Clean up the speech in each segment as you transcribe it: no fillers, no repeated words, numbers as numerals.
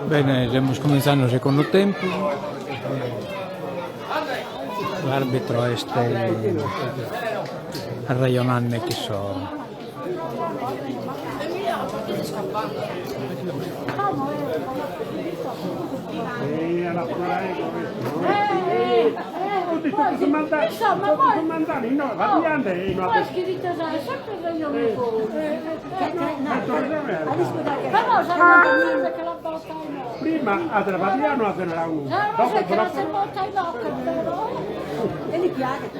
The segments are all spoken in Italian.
Bene, stiamo cominciando il secondo tempo. L'arbitro è ragionando che so. Insomma, poi no, poi scritto sempre io mi però sono perché la botta in occhio. Prima a Travagliano a Verrauno. No, perché la si botta in occhio però. E gli piace.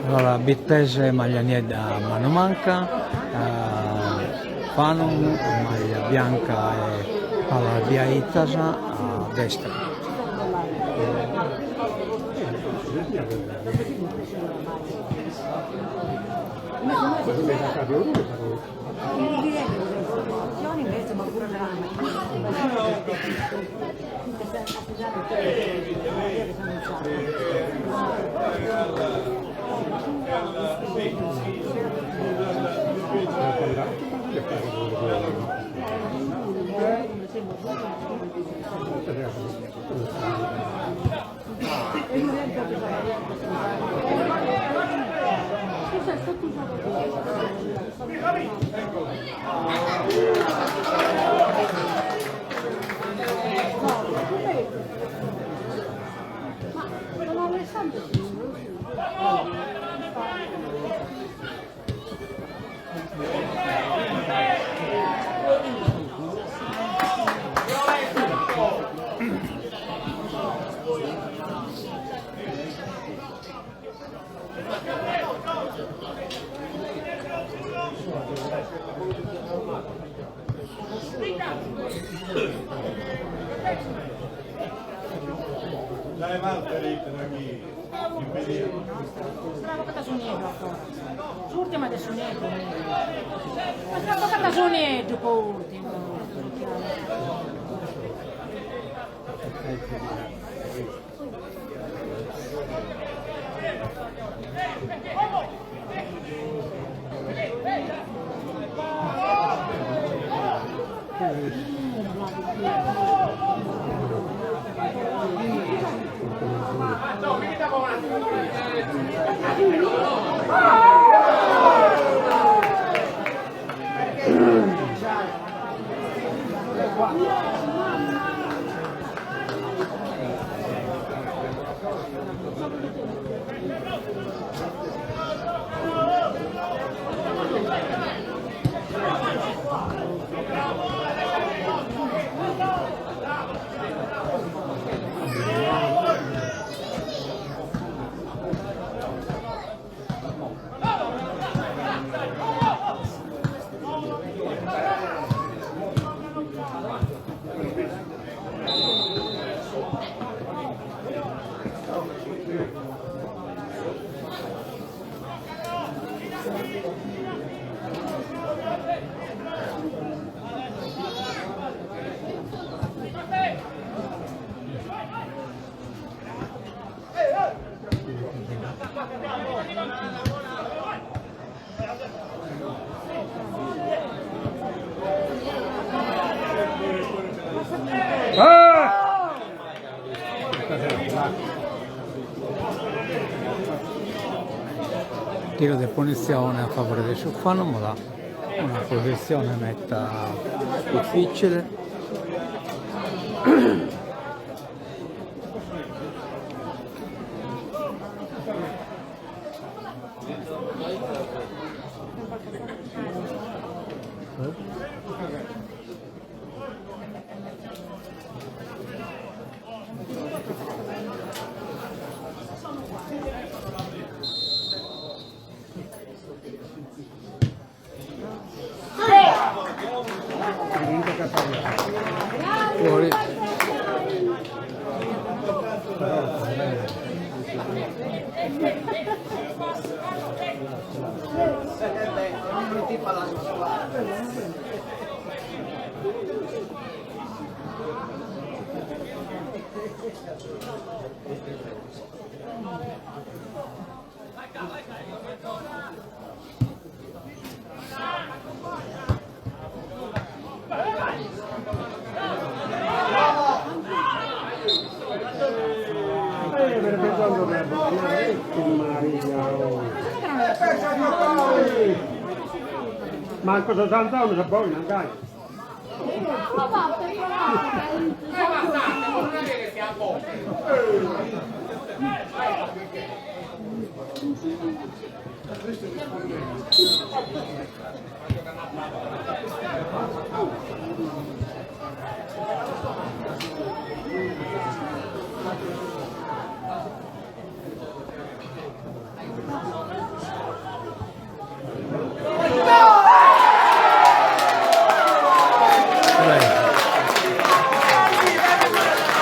Allora, Bittese maglia nera mano manca, Fanon maglia bianca e palla via Itasa a destra. L'ultima adesso niente. Ma sta toccata su niente per ultimo. Tiro di punizione a favore del Suffano, ma da una posizione netta difficile. Fuori. Per pensando che manco 60 anni se poi non dai.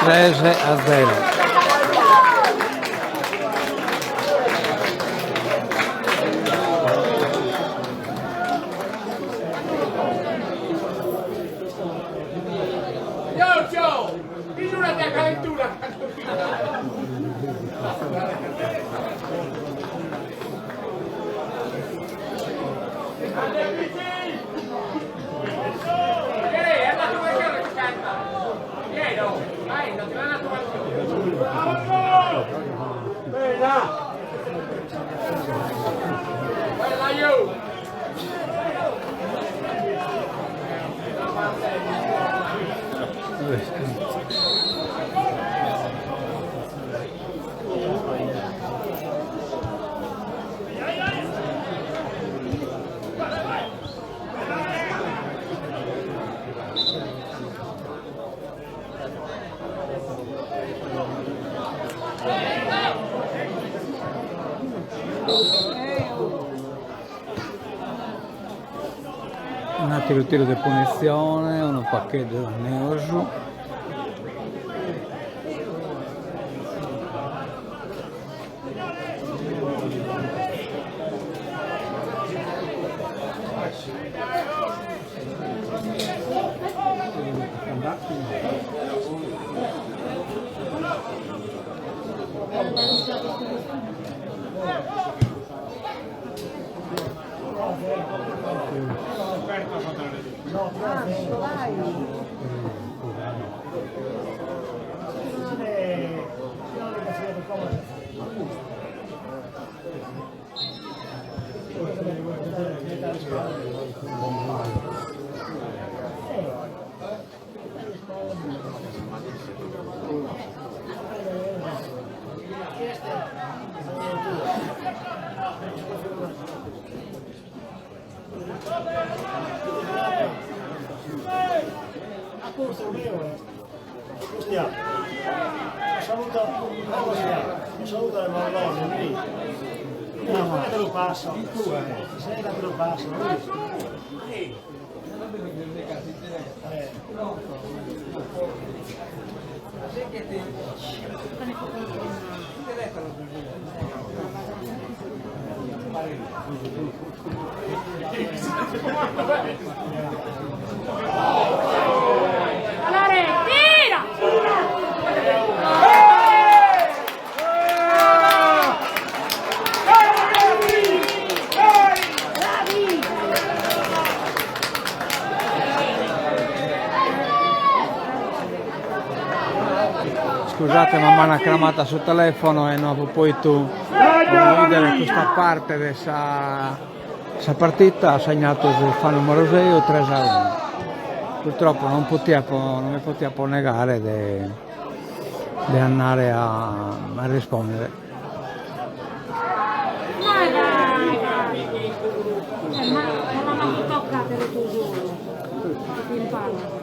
Treze a 0. Un altro tiro di punizione, uno pacchetto da Neosu. Saluta le Marlone, lì. No, te lo passo. Sei te lo passo. Scusate, mamma una chiamata sul telefono e non ho potuto vedere questa parte di questa partita. Ha segnato il fan numero 6 o 3-1. Purtroppo non mi potevo negare di andare a rispondere. Ma non toccate le tue giù. Ti imparo.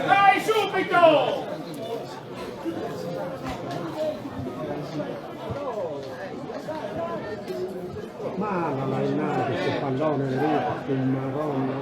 Dai subito! Ma la mainata, questo pallone lì, il marrone.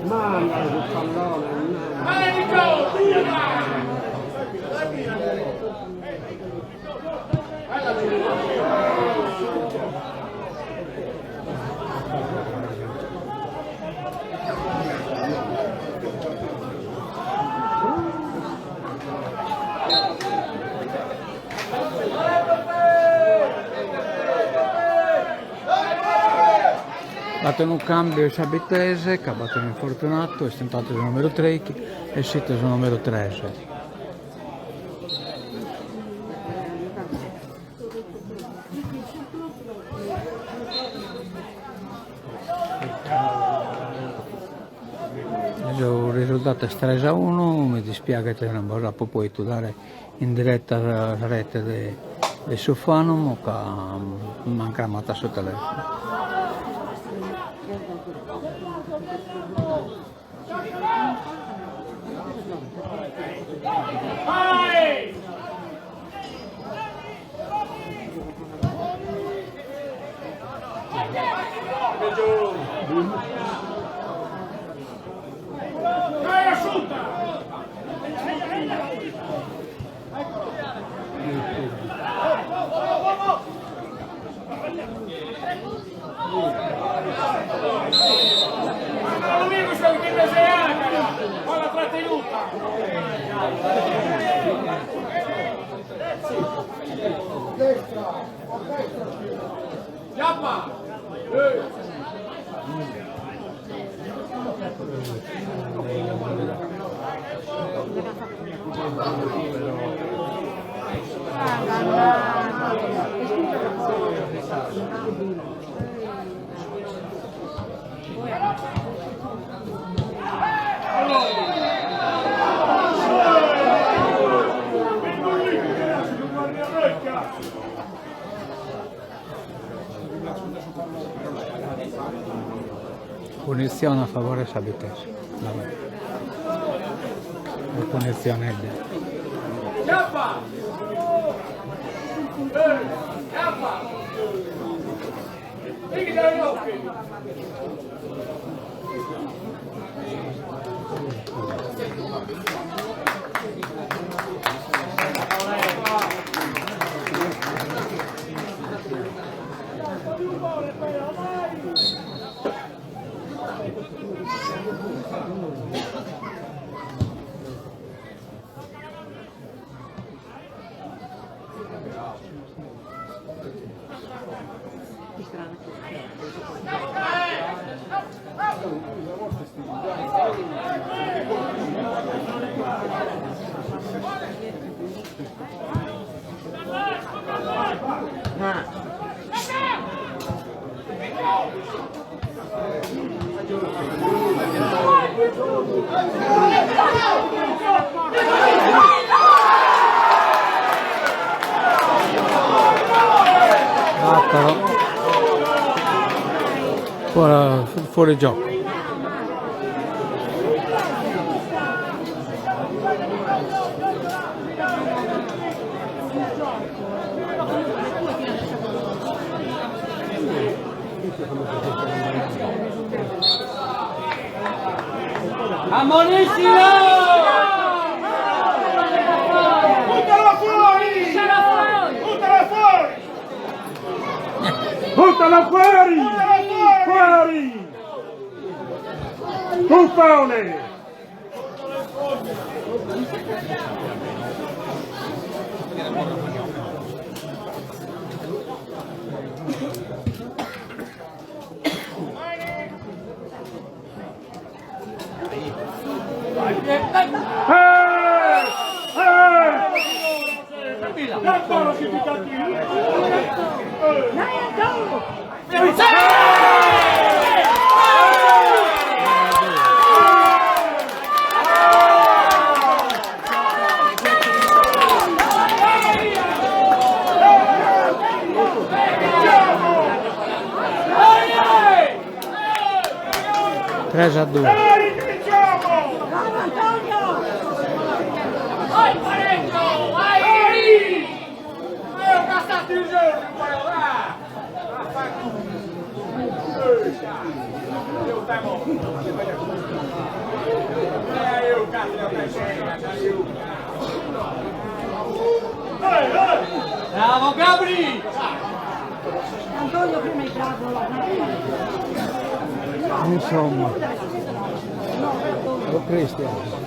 Manda sul pallone. Battono un cambio Sabitese, che ha battuto infortunato, è stato il numero 3 e uscito il numero 13. Il risultato è 3-1, mi dispiace che non vorrà poi dare in diretta la rete di Sufano, ma che manca la mata sul telefono. Punizione a favore Sabitese. La punizione è fuori gioco. Ammonissimo! Buttala fuori! Buttala fuori! Buttala fuori! Fuori! Buffone! 3-2. Dai, ricominciamo! Bravo Antonio! Vai pareggio! Vai! Ho gastato il giorno, quello là! Io temo! Io cazzo, bravo Gabri! Antonio prima è bravo. Insomma, lo Cristian.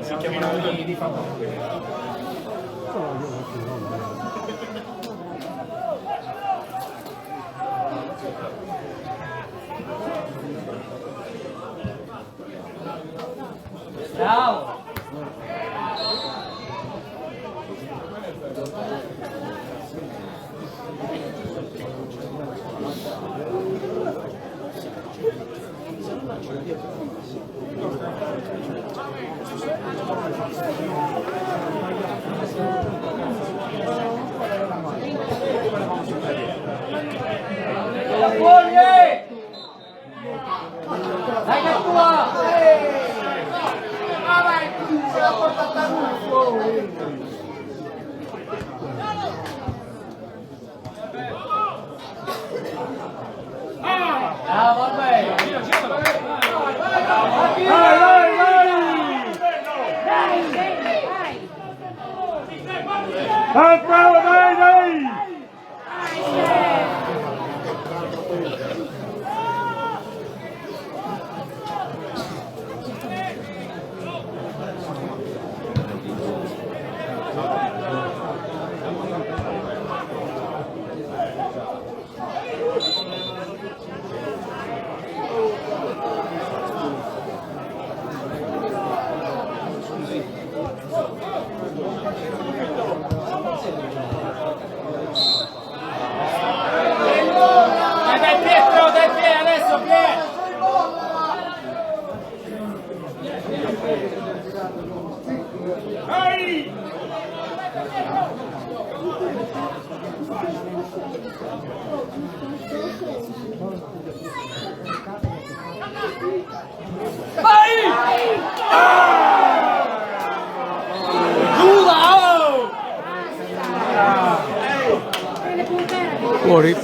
Si chiamano di fatto. Bravo! Fuori! Dai che tua! Avanti, se la portata fuori! Bravo, vabbè! Bravo, dai, dai! Fuori.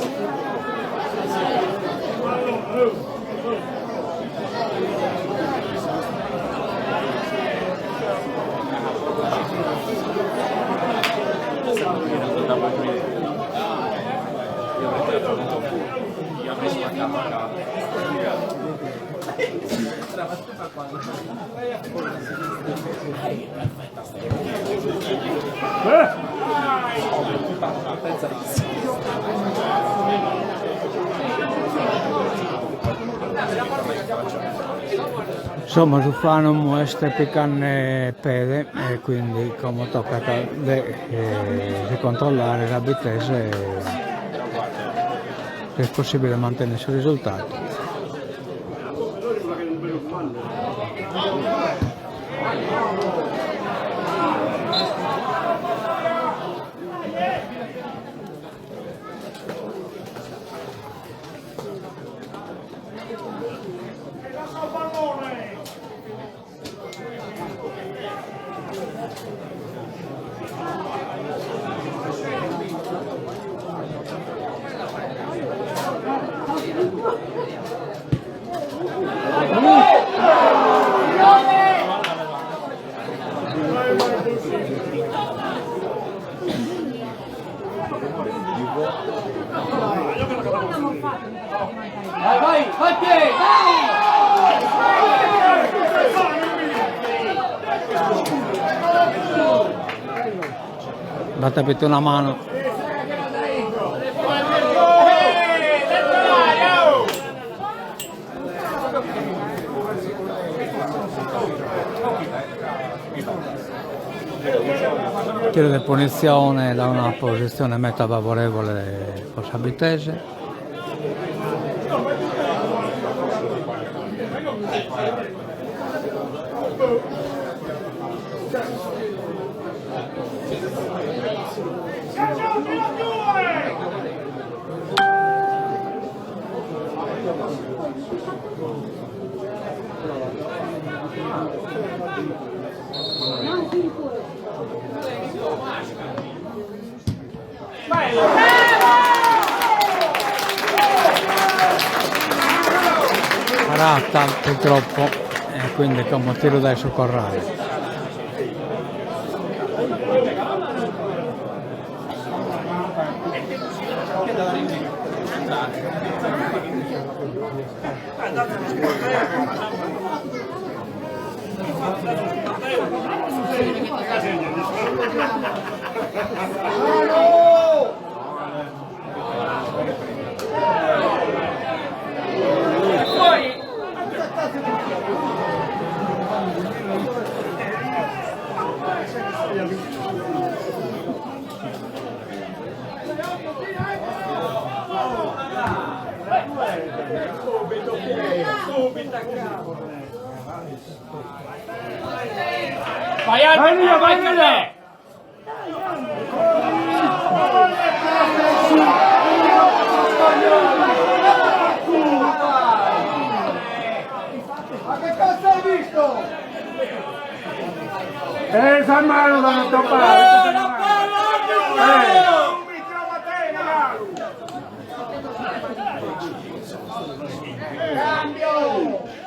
Insomma, Zufano muestra piccane pede e quindi come tocca di controllare la Vitesse se è possibile mantenere il suo risultato. Vai, vai, vai te! Datemi una mano. Tiro di punizione da una posizione meta favorevole Forza Abitese. Parata purtroppo e quindi come tiro dai soccorrali. Vai Antonio, vai con lei! Ma che cazzo hai visto? Esa mano da non toccare! Mi trova te, magari! Cambio!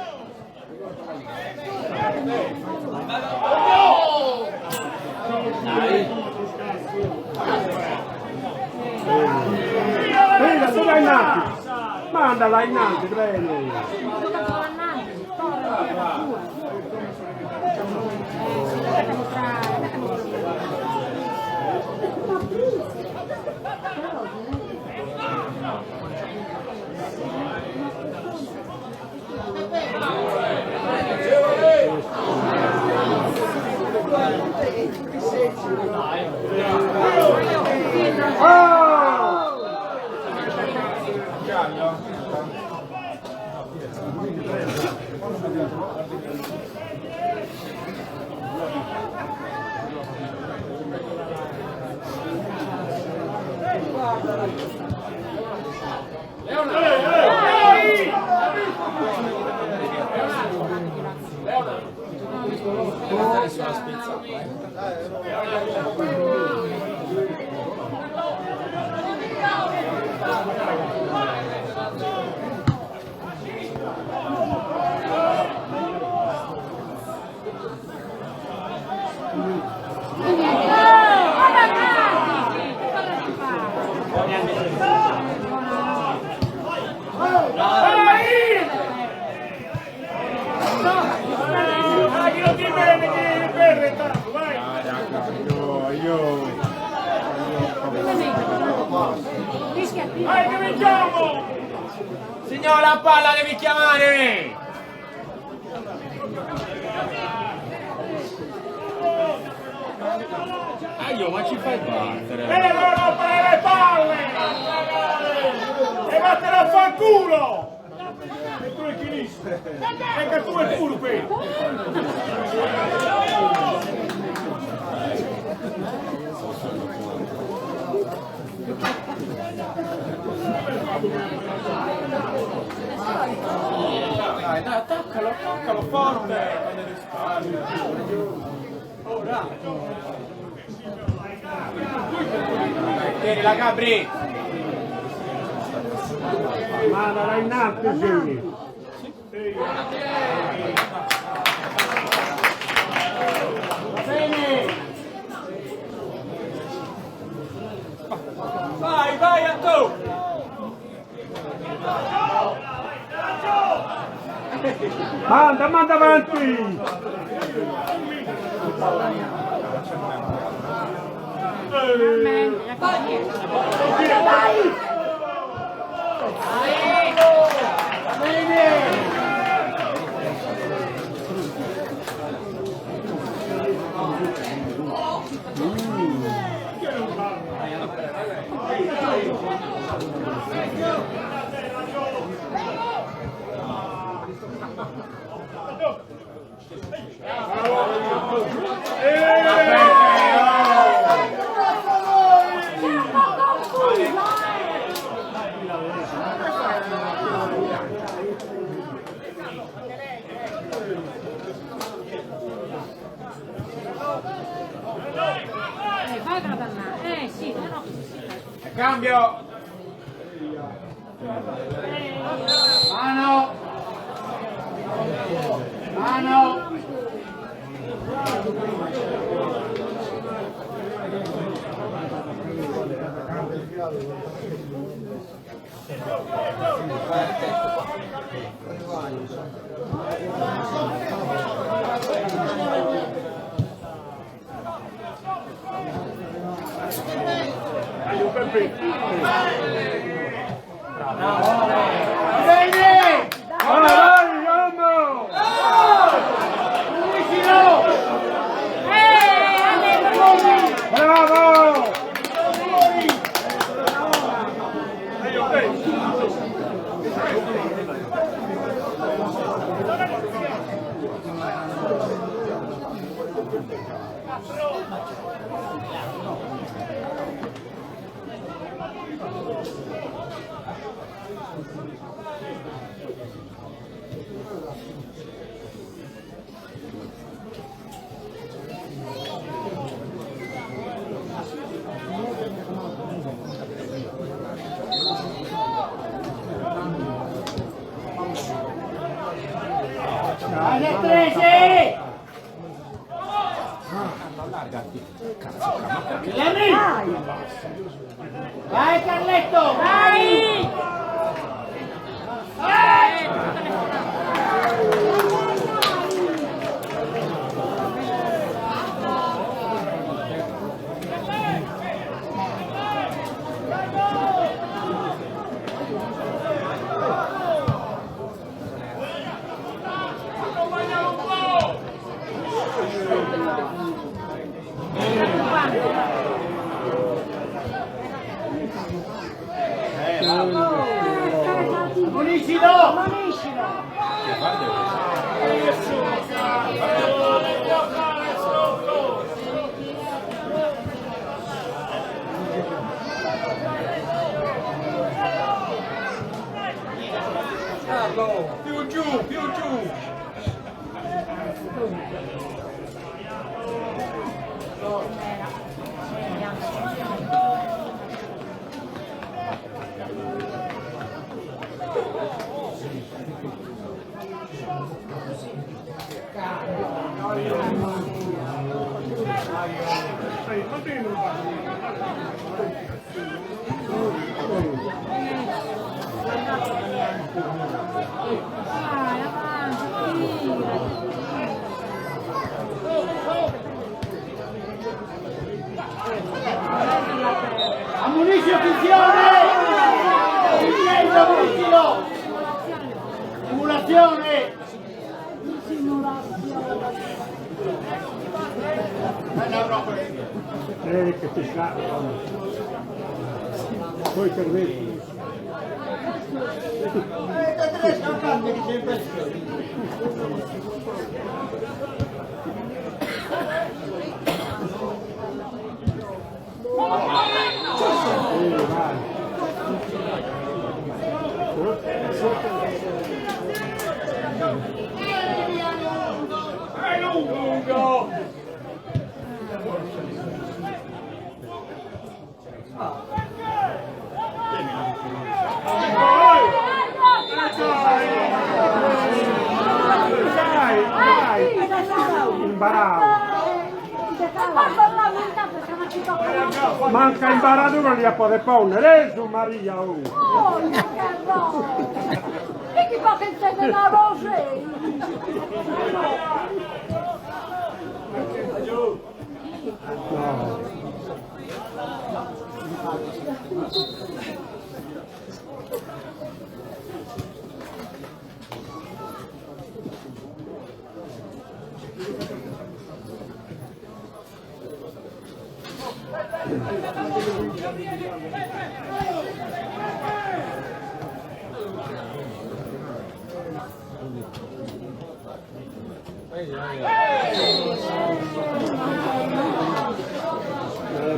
Prenda, tu vai innanzi! Mandala innanzi, prego! Vai che vinciamo! Signora palla devi chiamare! Aio, ma ci fai battere? E non rompere le palle! E vattene a fanculo! E tu è chinista! E che tu è furbe! Dai, toccalo forte! Ora! Tieni la Gabri! Mandala innanzi, sì! Bene! qui! Veramente, Dai! vai Gradannà, sì, però. Cambio! Mano! Mano! Vai Carletto! Vai! Ammoniscilo! Più giù, più giù! Ammonisci attenzione! Silenzio, ammoniscilo! Simulazione! Che ti scappa. Poi servetti. Lungo! Manca imbaratura li a poter ponnere su Maria! Oh, pas che sei della Rose!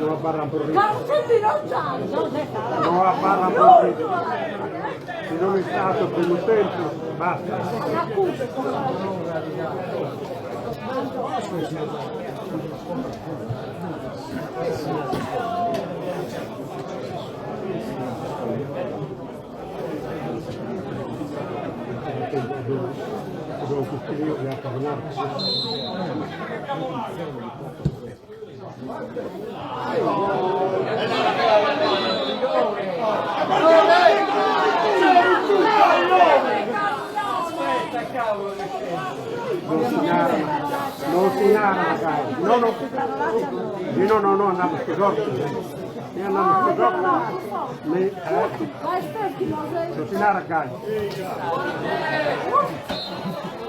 No barran por Ma non sei rinocciato, non sei No barran por Se non è stato per un tempo, basta. Devo costruire a Non si narra magari. No, io non andavo su corso. Io andavo su corso. Non si narra magari.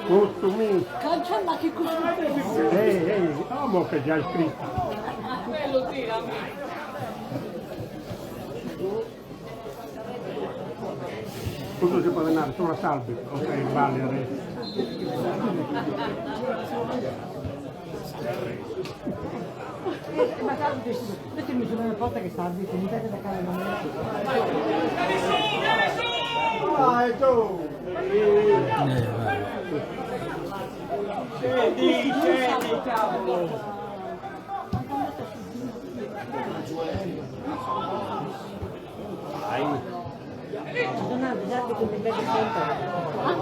Costumi. Cancella che costumi. Ehi, uomo che già è scritto. Tutto si può andare solo a salve, ok, vale adesso. Mettimi sulla porta che salvi, che mi date da casa non Vai tu! Scendi, cavolo! non avvisate che mi vede sempre.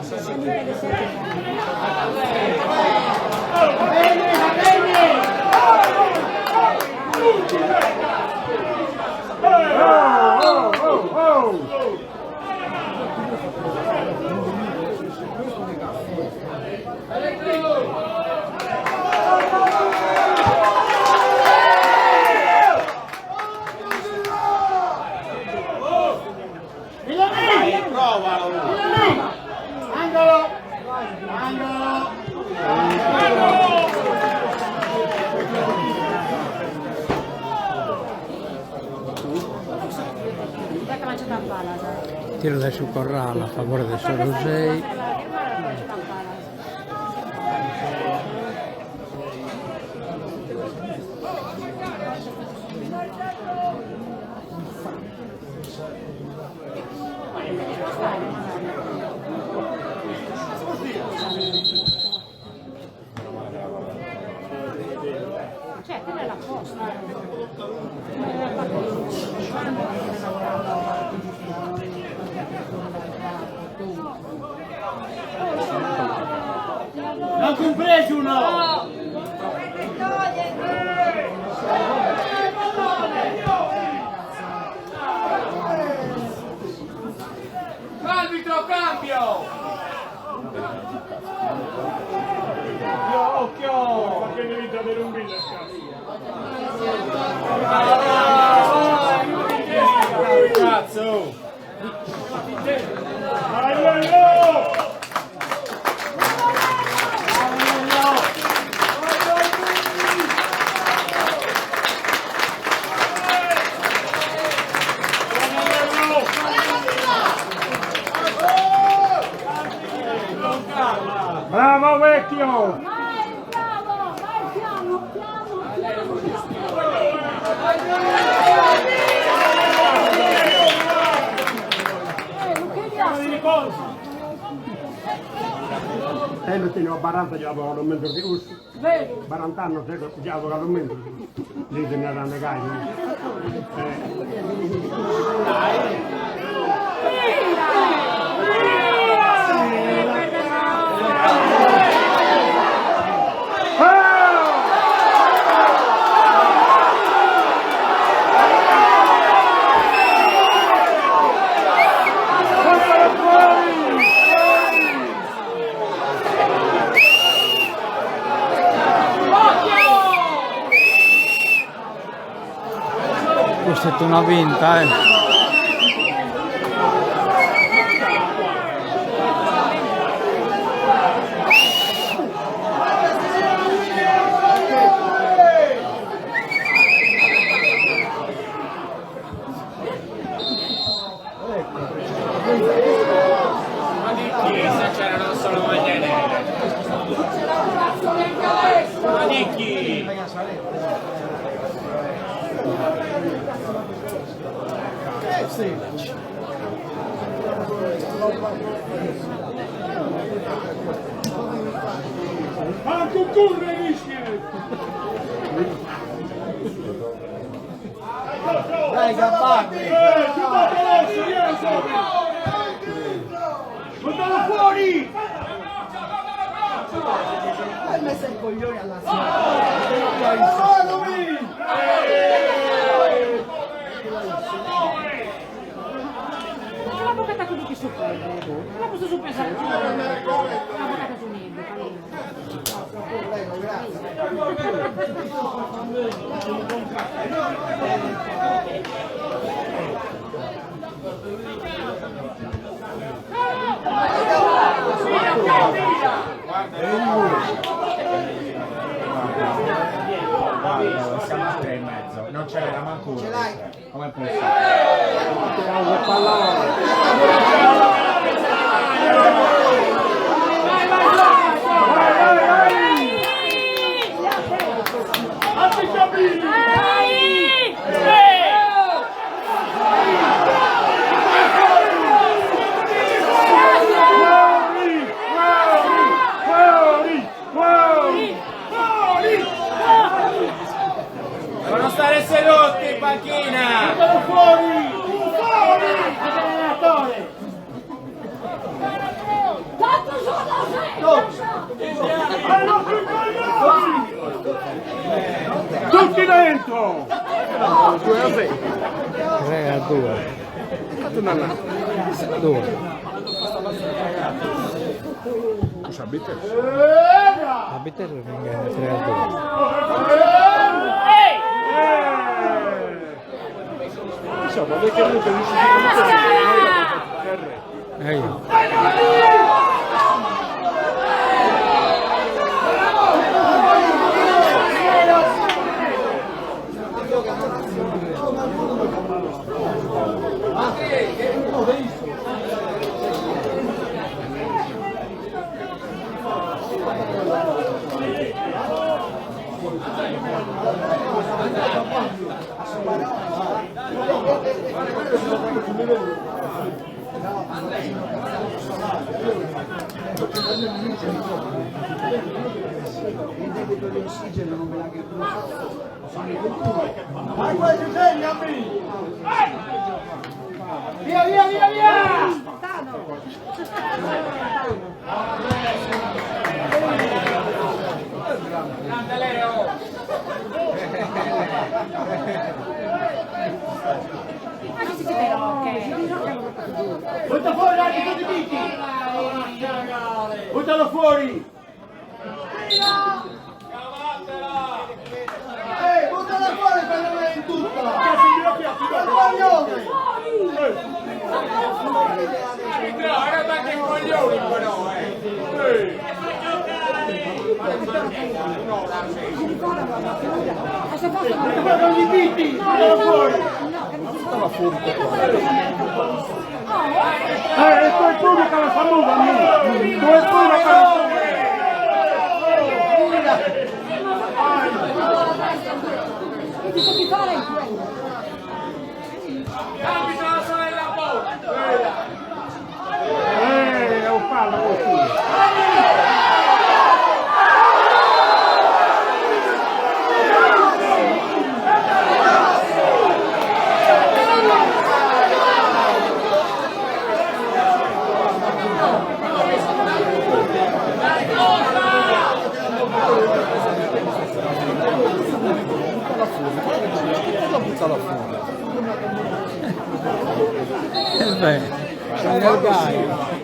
Se mi vede sempre. Va bene, va bene! Tiro adesso Corrala a favore del Sorosei. Cioè, quella è la posta. Non compreso uno! Arbitro, cambio! Occhio! Ma che devi avere un video cazzo! Bravo vecchio! Vai, bravo! Vai piano, piano, Lo tengo a Baranta già aveva un mezzo di uso. Vero? Barantano già aveva un mezzo. Lì te ne era negato. stata una vinta, c'erano solo maglie nere. Ma di chi? Ma cucurre rischi! Dai, Gabbani! Giocate adesso, vieni sopra! Buttalo fuori! Hai messo i coglioni alla sera! Non l'ho bucata tutti su quello. Non l'ho posto su pesare. Non l'ho bucata su niente. Guarda, siamo a 3 e mezzo, non ce l'era manco uno. Ce l'hai? Come è possibile? Devono stare sedotti in panchina! Fuori! Fuori! Allenatore! Tutti dentro! 3-2. 2. Abiter venga 3-2. Insomma, perché lui per Vai quasi segnami! Via, via, via, via! Butta fuori anche tutti i picchi! Buttalo fuori! Buttala fuori per non è in tutta! Guarda anche i coglioni però, Guarda gli picchi! Buttalo fuori! Stava fuori e tu è pubblica la saluta, tu è pubblica la è un fallo così.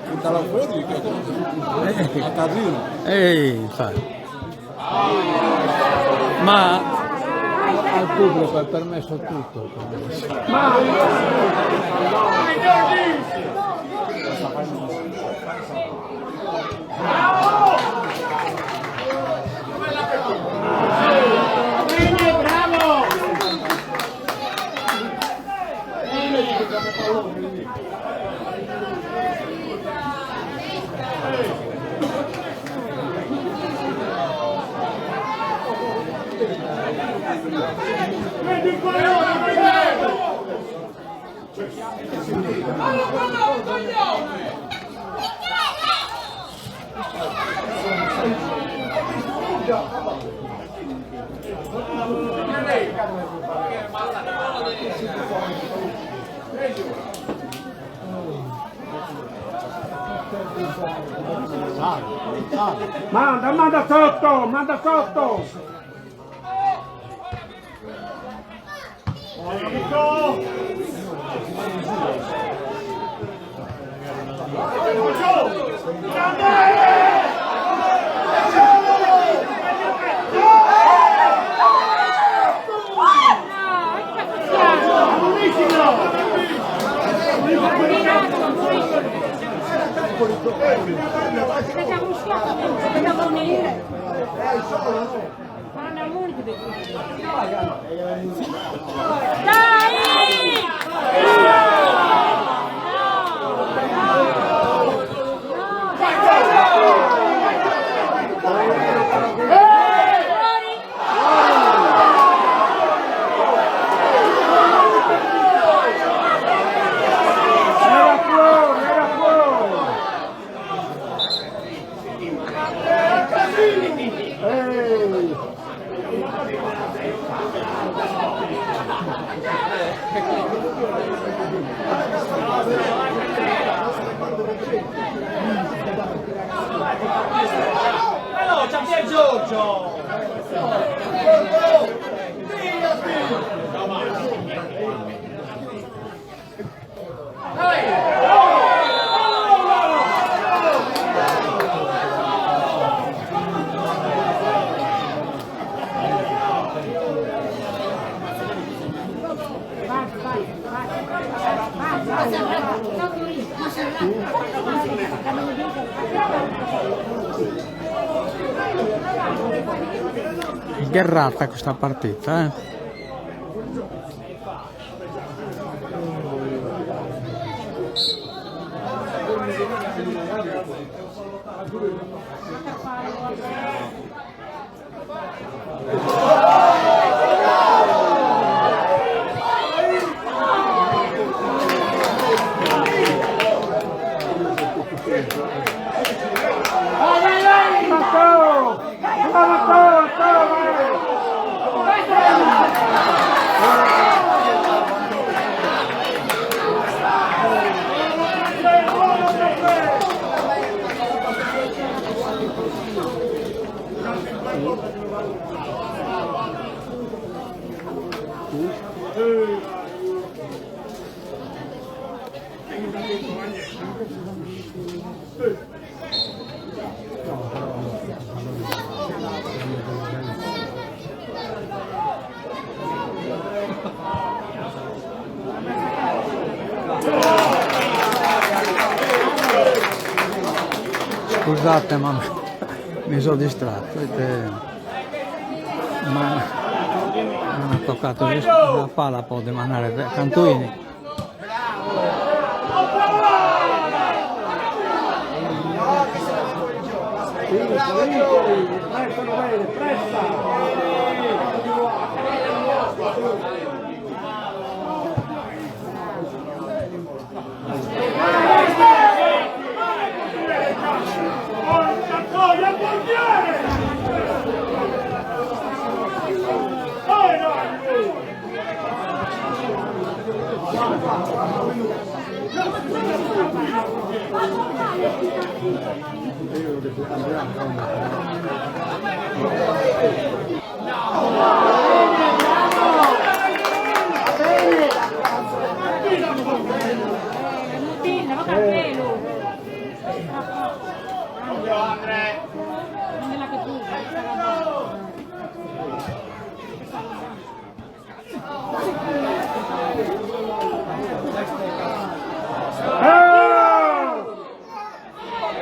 Buttala fuori, a casino. Infatti. Ma al pubblico è permesso tutto. Manda sotto, manda sotto! Amico! Sgherrata questa partita, eh? Scusate, ma mi sono distratto, ma non ha toccato la palla, può demandare Cantuini.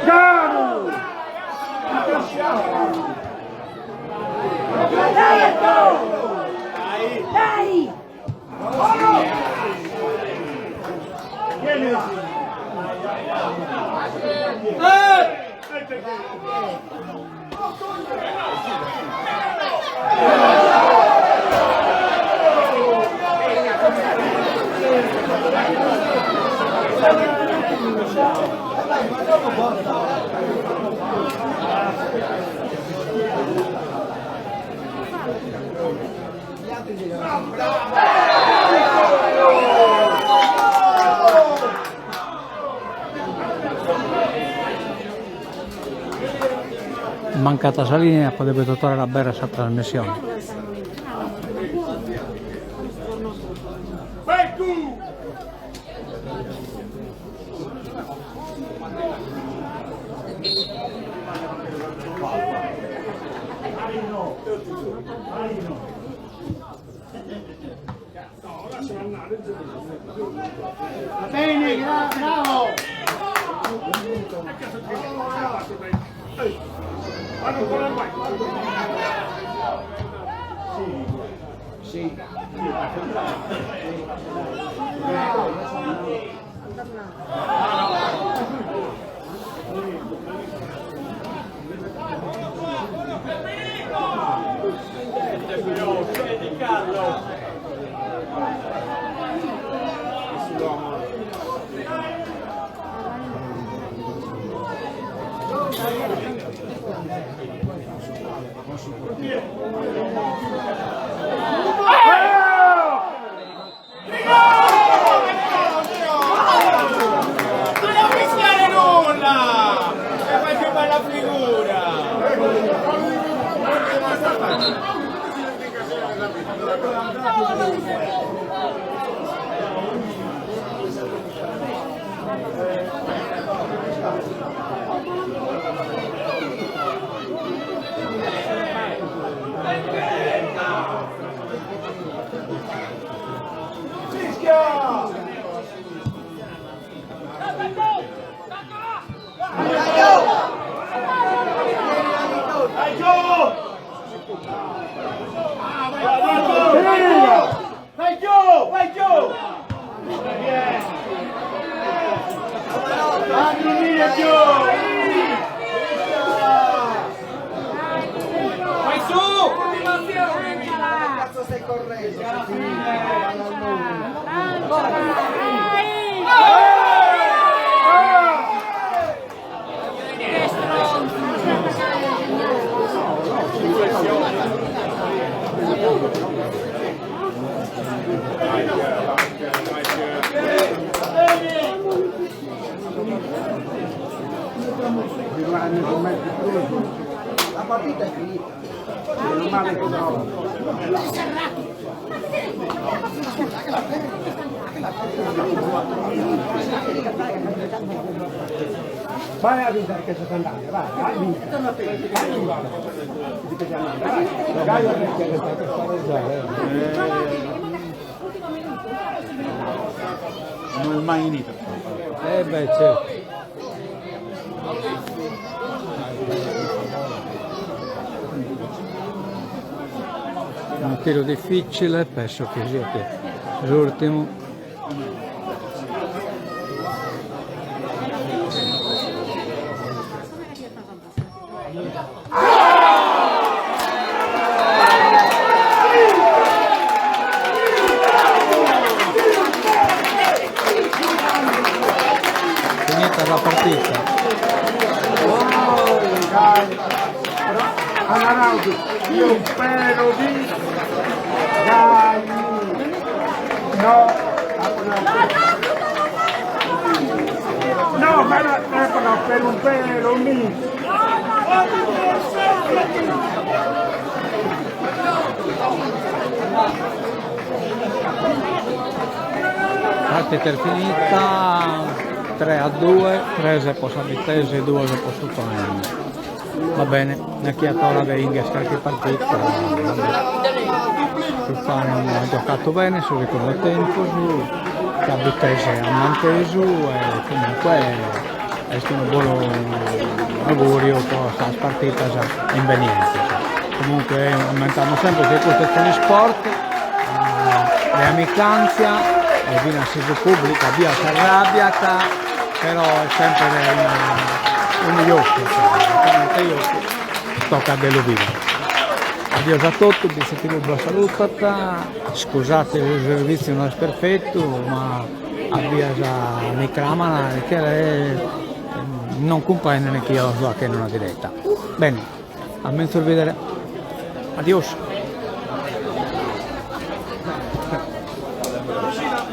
Garu! Dai! Mancata esa linea potrebbe tornare a bere esa trasmissione. Vai tu! Va bene, bravo! Vanno ancora mai! Sì. Vai giù! Andrea giù! Vai su! Cazzo stai correndo? La partita è finita. Non male che trova. Vai a vincere che sta andando, vai a vincere. Vai a Non è mai finito. Beh, certo. Un tiro difficile, penso che sia l'ultimo. Finita la partita. Anarauti, io spero di no, ma no, per un pelo lì. Partita è finita 3-2, 3 se posso abitare, 2 se posso fare. Va bene, chi ha la Veringa qualche partita, si fanno, hanno giocato bene, sono ricordato tempo, che abitesse a Mantesu e comunque è stato un buon augurio per questa partita inveniente. Comunque aumentano sempre le questioni sport, le amicanze, e viene a sede pubblica, via si arrabbia, però è sempre un io tocca dello vivo. Addio a tutti, vi sentite buona salute, scusate il servizio non è perfetto, ma abbiamo mi clamano che non comprende neanche io la che non è diretta. Bene, a me vedere. Adios.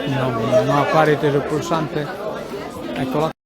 Non appare il pulsante, eccola.